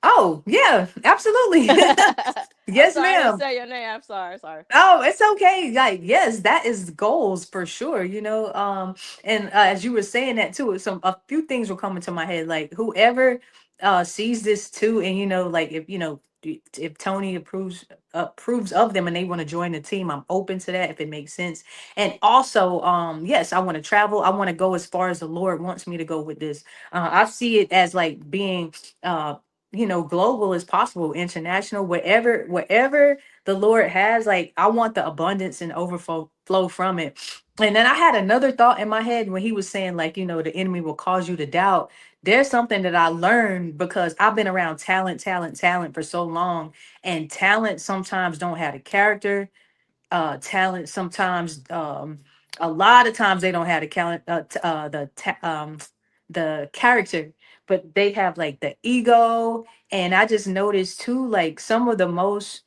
Oh, yeah, absolutely. Yes, Sorry, I didn't ma'am. say your name. I'm sorry. Sorry. Oh, it's okay. Like, yes, that is goals for sure, and as you were saying that too, a few things were coming to my head. Like whoever sees this too, and like if Tony approves of them and they want to join the team, I'm open to that if it makes sense. And also, yes, I want to travel. I want to go as far as the Lord wants me to go with this. I see it as like being global as possible, international, wherever the Lord has. Like, I want the abundance and overflow flow from it. And then I had another thought in my head when he was saying, like, the enemy will cause you to doubt. There's something that I learned because I've been around talent for so long, and talent sometimes don't have the character. Talent sometimes, a lot of times they don't have the talent, the character, but they have like the ego. And I just noticed too, like some of the most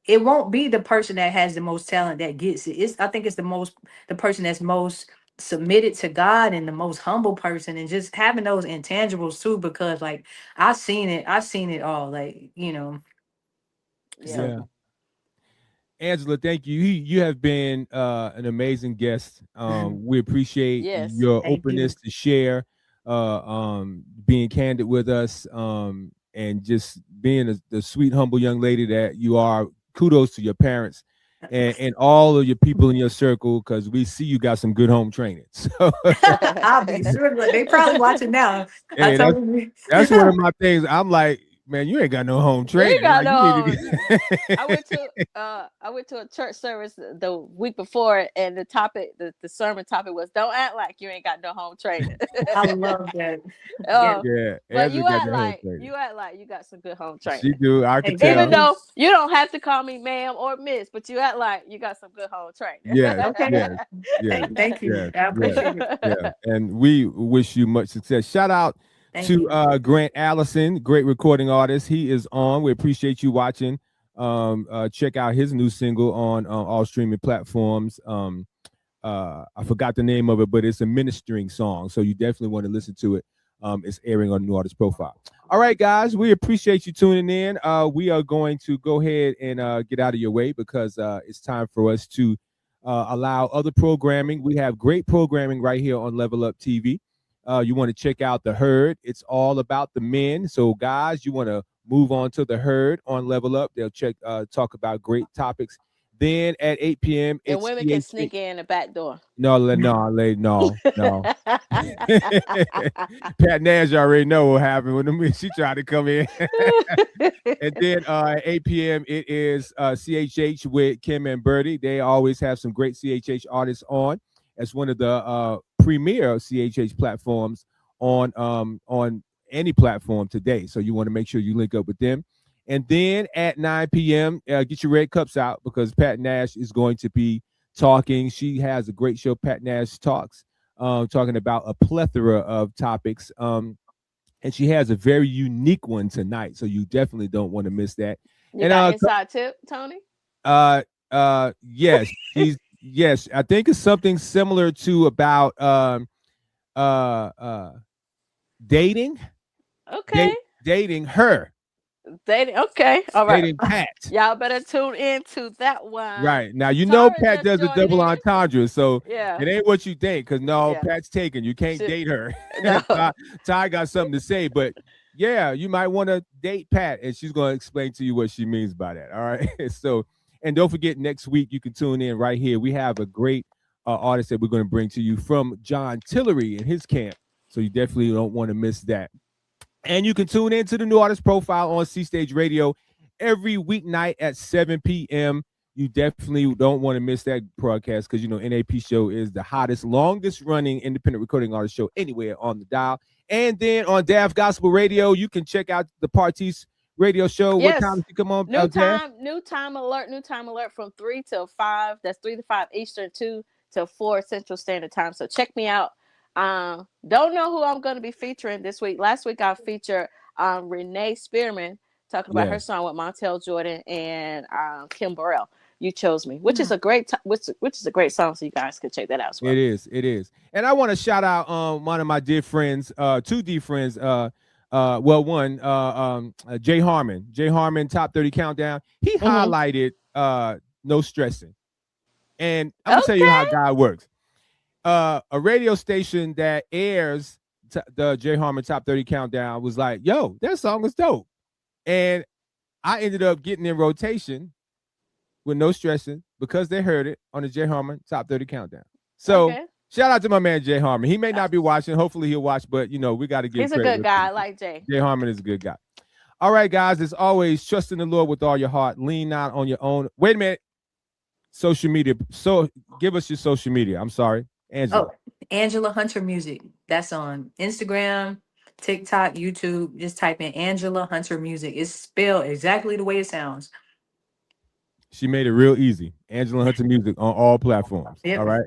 it won't be the person that has the most talent that gets it. I think it's the person that's most submitted to God and the most humble person, and just having those intangibles too, because like I seen it all, like, Yeah. Yeah. so Angela, thank you. You have been an amazing guest. We appreciate Yes. your thank openness you. to share, being candid with us, and just being the sweet, humble young lady that you are. Kudos to your parents and all of your people in your circle, because we see you got some good home training. So, I'll be sure, but they probably watching now. I hey, told you. that's one of my things. I'm like, man, you ain't got no home You ain't training. got Like, you need to no. I be. went to a church service the week before, and the sermon topic was, "Don't act like you ain't got no home training." I love that. Yeah, Yeah, But Angela got the home training. you act like you got some good home She training. do. I could exactly. Even tell. though you don't have to call me ma'am or miss, but you act like you got some good home training. Yes, Okay. yes, yes, Thank you. yes, I yes, appreciate it. yes. And we wish you much success. Shout out Thank to you. Grant Allison, great recording artist. He is on. We appreciate you watching. Check out his new single on all streaming platforms. I forgot the name of it, but it's a ministering song, so you definitely want to listen to it. It's airing on New Artist Profile. All right, guys, we appreciate you tuning in. We are going to go ahead and get out of your way, because it's time for us to allow other programming. We have great programming right here on Level Up TV. You want to check out The Herd. It's all about the men. So, guys, you want to move on to The Herd on Level Up. They'll talk about great topics. Then at 8 p.m., And it's women can sneak in the back door. no. Pat Nash already know what happened with them. She tried to come in. And then at 8 p.m. it is CHH with Kim and Birdie. They always have some great CHH artists on. As one of the premier CHH platforms on any platform today. So you want to make sure you link up with them. And then at 9 p.m., get your red cups out, because Pat Nash is going to be talking. She has a great show, Pat Nash Talks, talking about a plethora of topics. And she has a very unique one tonight, so you definitely don't want to miss that. You got inside tip, Tony? Yes, yes, I think it's something similar to about dating. Okay. Dating her. Dating. Okay. All right. Dating Pat. Y'all better tune in to that one. Right. Now, you know Tara Pat just does a joined double in. entendre, so Yeah. it ain't what you think, because no, Yeah. Pat's taken. You can't Shit. date her. No. Ty got something to say, but yeah, you might want to date Pat, and she's going to explain to you what she means by that. All right. So, and don't forget, next week you can tune in right here. We have a great artist that we're going to bring to you from John Tillery and his camp. So you definitely don't want to miss that. And you can tune in to the New Artist Profile on C Stage Radio every weeknight at 7 p.m. You definitely don't want to miss that broadcast, because, NAP show is the hottest, longest running independent recording artist show anywhere on the dial. And then on DAF Gospel Radio, you can check out the Partice radio show. Yes. What time does it come on? New time alert from 3 till 5. That's 3 to 5 Eastern, 2 till 4 Central Standard Time. So check me out. Don't know who I'm going to be featuring this week. Last week I featured Rene Spearman talking about her song with Montel Jordan and Kim Burrell. You Chose Me, which is a great which is a great song, so you guys can check that out as well. It is. And I want to shout out one of my dear friends, two dear friends, Jay Harmon top 30 countdown. He highlighted No Stressing. And I'm gonna tell you how God works. A radio station that airs the Jay Harmon top 30 countdown was like, yo, that song is dope. And I ended up getting in rotation with No Stressing because they heard it on the Jay Harmon top 30 countdown. So shout out to my man Jay Harmon. He may not be watching. Hopefully he'll watch, but you know, we got to give He's a good guy. I like Jay. Jay Harmon is a good guy. All right, guys, as always, trust in the Lord with all your heart. Lean not on your own. Wait a minute. Social media. So give us your social media. I'm sorry. Angela. Oh, Angela Hunter Music. That's on Instagram, TikTok, YouTube. Just type in Angela Hunter Music. It's spelled exactly the way it sounds. She made it real easy. Angela Hunter Music on all platforms. Yep. All right.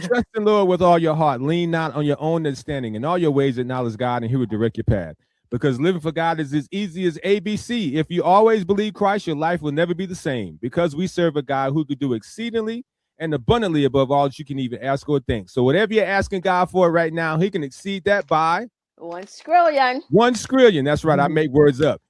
Trust in the Lord with all your heart. Lean not on your own understanding. In all your ways, acknowledge God, and He will direct your path. Because living for God is as easy as ABC. If you always believe Christ, your life will never be the same. Because we serve a God who could do exceedingly and abundantly above all that you can even ask or think. So whatever you're asking God for right now, He can exceed that by 1 skrillion. 1 skrillion. That's right. I make words up.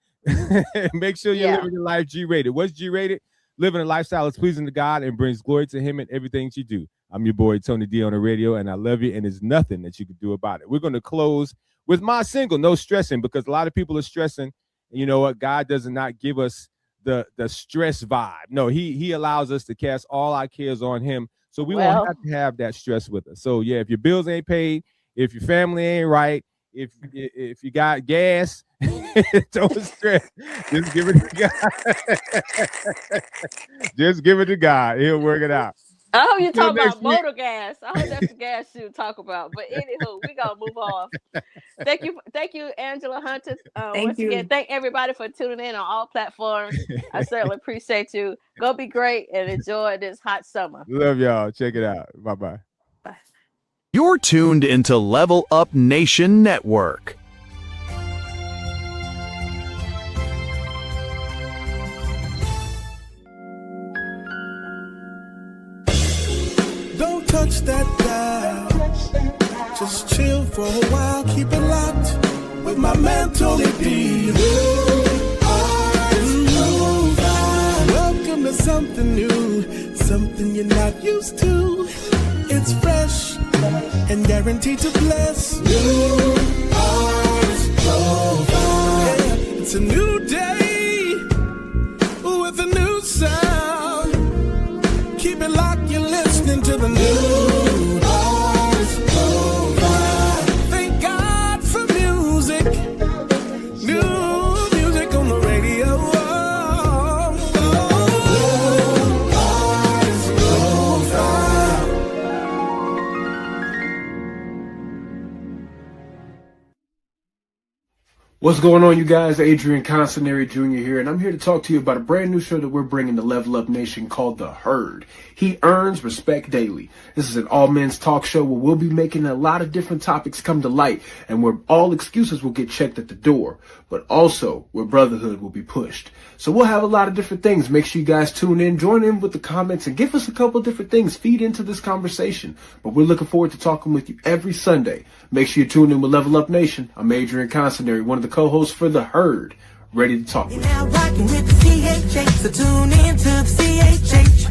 Make sure you're living your life G-rated. What's G-rated? Living a lifestyle that's pleasing to God and brings glory to Him in everything you do. I'm your boy, Tony D, on the radio, and I love you, and there's nothing that you can do about it. We're going to close with my single, No Stressing, because a lot of people are stressing. And you know what? God does not give us the stress vibe. No, He allows us to cast all our cares on Him, so we won't have to have that stress with us. So, yeah, if your bills ain't paid, if your family ain't right, if you got gas, don't stress. Just give it to God. Just give it to God. He'll work it out. I hope you talk about motor gas. I hope that's the gas you talk about. But anywho, we gonna move on. Thank you, Angela Hunter. Once again, thank everybody for tuning in on all platforms. I certainly appreciate you. Go be great and enjoy this hot summer. Love y'all. Check it out. Bye-bye. Bye. You're tuned into Level Up Nation Network. Don't touch that dial. Just chill for a while. Keep it locked with my man Tony D. Welcome to something new, something you're not used to. It's fresh and guaranteed to bless. New Artist Profile. Yeah, it's a new day with a new sound. Keep it locked, you're listening to the new Artist Profile. Thank God for music. New music on the radio. Artist Profile. What's going on, you guys? Adrian Consinary Jr. here, and I'm here to talk to you about a brand new show that we're bringing to Level Up Nation called The Herd. He earns respect daily. This is an all-men's talk show where we'll be making a lot of different topics come to light, and where all excuses will get checked at the door, but also where brotherhood will be pushed. So we'll have a lot of different things. Make sure you guys tune in, join in with the comments, and give us a couple different things. Feed into this conversation. But we're looking forward to talking with you every Sunday. Make sure you tune in with Level Up Nation. I'm Adrian Consinary, one of the co-hosts for The Herd, ready to talk with you. Now rocking with the CHH, so tune in to the CHH.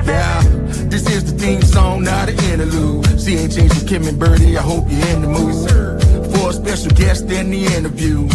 Yeah, this is the theme song, not an interlude. CHH with Kim and Birdie, I hope you're in the mood. For a special guest in the interview.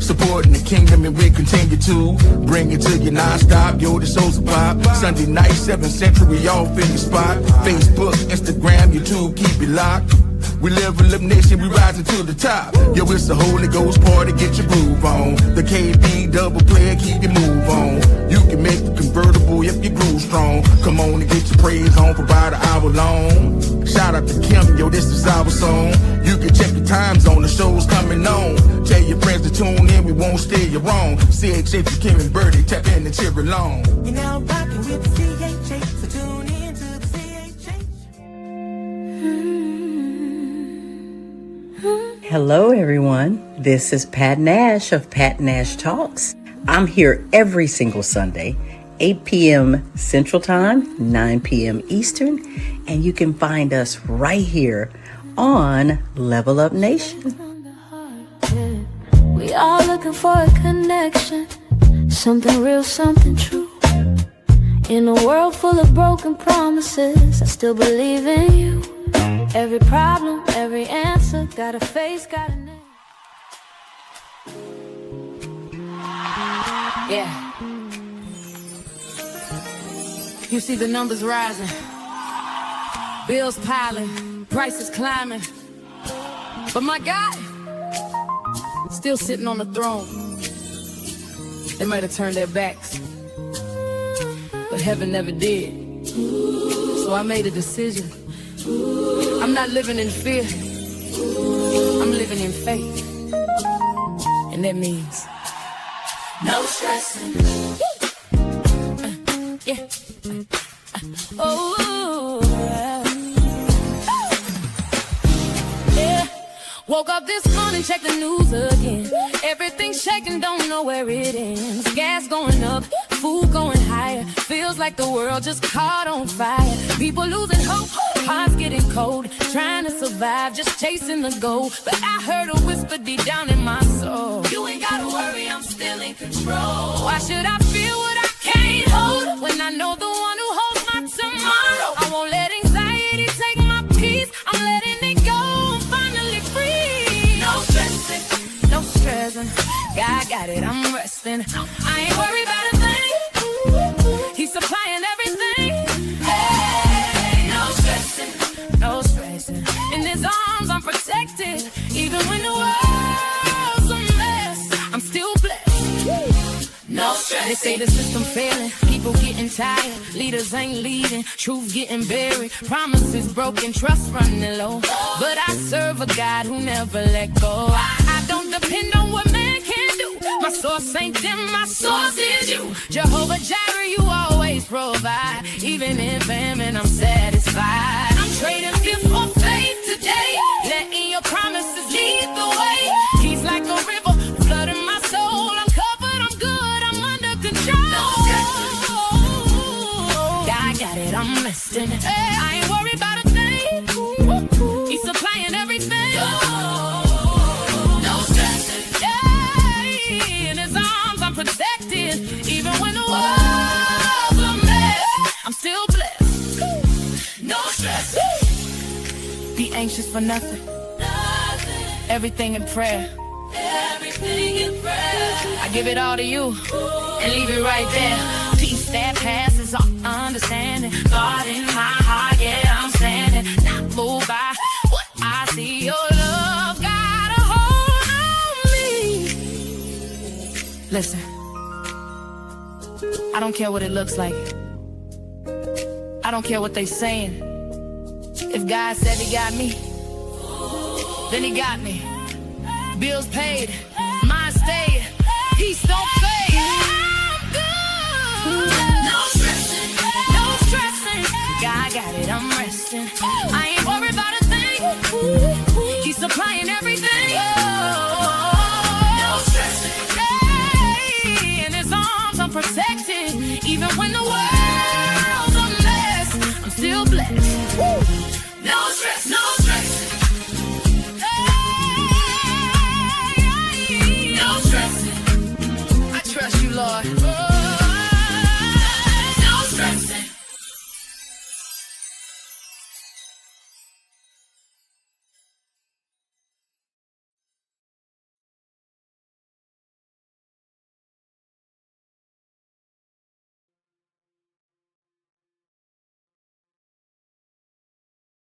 Supporting the kingdom and we continue to bring it to you non-stop. Yo, the show's a pop. Sunday night, 7 Central, we all in the spot. Facebook, Instagram, YouTube, keep it locked. We live in Level Nation, we rising to the top. Yo, it's the Holy Ghost party, get your groove on. The KB double player, keep your move on. You can make the convertible if you groove strong. Come on and get your praise on for about an hour long. Shout out to Kim, yo, this is our song. You can check the times on the show's coming on. Tell your friends to tune in, we won't steer you wrong. CHH for Kim and Birdie, tap in and cheer along. You're now rocking with the CHH, so tune in to the CHH. Hello, everyone. This is Pat Nash of Pat Nash Talks. I'm here every single Sunday, 8 p.m. Central Time, 9 p.m. Eastern, and you can find us right here on Level Up Nation. We all looking for a connection, something real, something true. In a world full of broken promises, I still believe in you. Every problem, every answer, got a face, got a name. Yeah. You see the numbers rising, bills piling, prices climbing. But my God, still sitting on the throne. They might have turned their backs, but heaven never did. So I made a decision. I'm not living in fear, I'm living in faith. And that means no stressing. Yeah. Oh, yeah. Woke up this morning, check the news again. Everything's shaking, don't know where it ends. Gas going up, food going higher. Feels like the world just caught on fire. People losing hope, hearts getting cold. Trying to survive, just chasing the goal. But I heard a whisper deep down in my soul. You ain't gotta worry, I'm still in control. Why should I feel what I can't hold when I know the one who holds my tomorrow? I won't let anxiety take my peace. I'm letting it go, I'm finally free. No stressing, no stressing. God got it, I'm resting. I ain't worried about a thing. He's supplying everything. Hey, no stressing, no stressing. In his arms I'm protected. Even when the world's a mess, I'm still blessed. No stress. They say the system failing, people getting tired, leaders ain't leading, truth getting buried, promises broken, trust running low. But I serve a God who never let go. I don't depend on what man can do. My source ain't them, my source is you. Jehovah Jireh, you always provide. Even in famine, I'm satisfied. I'm trading fear for faith today, letting your promises lead the way. He's like a river, flooding my soul. I'm covered, I'm good, I'm under control. God got it, I'm resting. Hey, I ain't worried about a thing. He's supplying everything. No stressing. Yeah, in his arms I'm protected. Even when the world's a mess, I'm still blessed. No stress. Be anxious for nothing. Everything in prayer. Everything in prayer. I give it all to you and leave it right there. Peace that passes all understanding. God in my heart, yeah, I'm standing. Not moved by what I see. Your love got a hold on me. Listen, I don't care what it looks like. I don't care what they saying. If God said he got me, then he got me. Bills paid, mind stayed, peace don't fade. I'm good. No stressing, no stressing. God got it, I'm resting. I ain't worried about a thing. He's supplying everything. No stressing. Hey, in his arms I'm protected. Even when the world's a mess, I'm still blessed. No stress, no stress. No stressing. I trust you, Lord.